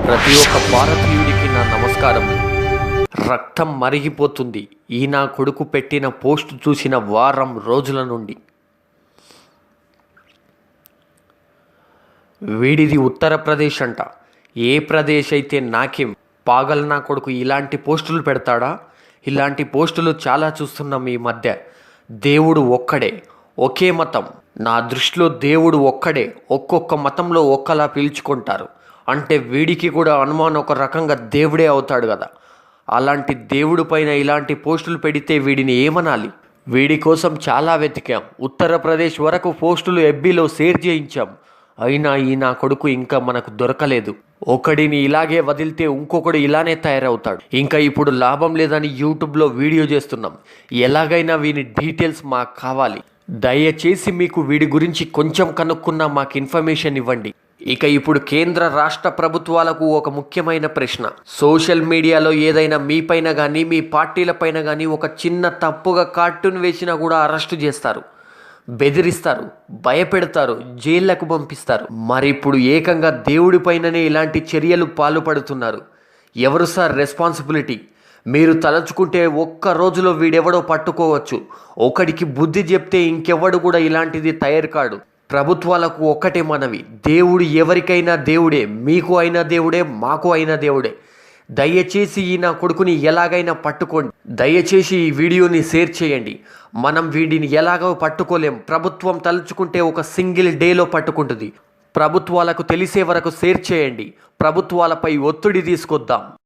ప్రతి ఒక్క భారతీయుడికి నా నమస్కారం. రక్తం మరిగిపోతుంది ఈ నా కొడుకు పెట్టిన పోస్ట్ చూసిన వారం రోజుల నుండి. వీడిది ఉత్తరప్రదేశ్ అంట. ఏ ప్రదేశ్ అయితే నాకేం, పాగల్ నా కొడుకు ఇలాంటి పోస్టులు పెడతాడా? ఇలాంటి పోస్టులు చాలా చూస్తున్నాం ఈ మధ్య. దేవుడు ఒక్కడే, ఒకే మతం. నా దృష్టిలో దేవుడు ఒక్కడే, ఒక్కొక్క మతంలో ఒక్కలా పిలుచుకుంటారు. అంటే వీడికి కూడా హనుమాన్ ఒక రకంగా దేవుడే అవుతాడు కదా. అలాంటి దేవుడి పైన ఇలాంటి పోస్టులు పెడితే వీడిని ఏమనాలి? వీడి కోసం చాలా వెతికాం, ఉత్తరప్రదేశ్ వరకు పోస్టులు ఎఫ్బీలో షేర్ చేయించాం. అయినా ఈ నా కొడుకు ఇంకా మనకు దొరకలేదు. ఒకడిని ఇలాగే వదిలితే ఇంకొకడు ఇలానే తయారవుతాడు. ఇంకా ఇప్పుడు లాభం లేదని యూట్యూబ్లో వీడియో చేస్తున్నాం. ఎలాగైనా వీని డీటెయిల్స్ మాకు కావాలి. దయచేసి మీకు వీడి గురించి కొంచెం కనుక్కున్నా మాకు ఇన్ఫర్మేషన్ ఇవ్వండి. ఇక ఇప్పుడు కేంద్ర రాష్ట్ర ప్రభుత్వాలకు ఒక ముఖ్యమైన ప్రశ్న. సోషల్ మీడియాలో ఏదైనా మీ పైన కానీ మీ పార్టీల పైన కానీ ఒక చిన్న తప్పుగా కార్టూన్ వేసినా కూడా అరెస్టు చేస్తారు, బెదిరిస్తారు, భయపెడతారు, జైళ్లకు పంపిస్తారు. మరి ఇప్పుడు ఏకంగా దేవుడి పైననే ఇలాంటి చర్యలు పాల్పడుతున్నారు. ఎవరు సార్ రెస్పాన్సిబిలిటీ? మీరు తలుచుకుంటే ఒక్క రోజులో వీడెవడో పట్టుకోవచ్చు. ఒకడికి బుద్ధి చెప్తే ఇంకెవడు కూడా ఇలాంటిది తయారు కాడు. ప్రభుత్వాలకు ఒక్కటే మనవి, దేవుడు ఎవరికైనా దేవుడే, మీకు అయినా దేవుడే, మాకు అయినా దేవుడే. దయచేసి ఈ నా కొడుకుని ఎలాగైనా పట్టుకోండి. దయచేసి ఈ వీడియోని షేర్ చేయండి. మనం వీడిని ఎలాగో పట్టుకోలేం. ప్రభుత్వం తలుచుకుంటే ఒక సింగిల్ డేలో పట్టుకుంటుంది. ప్రభుత్వాలకు తెలిసే వరకు షేర్ చేయండి. ప్రభుత్వాలపై ఒత్తిడి తీసుకొద్దాం.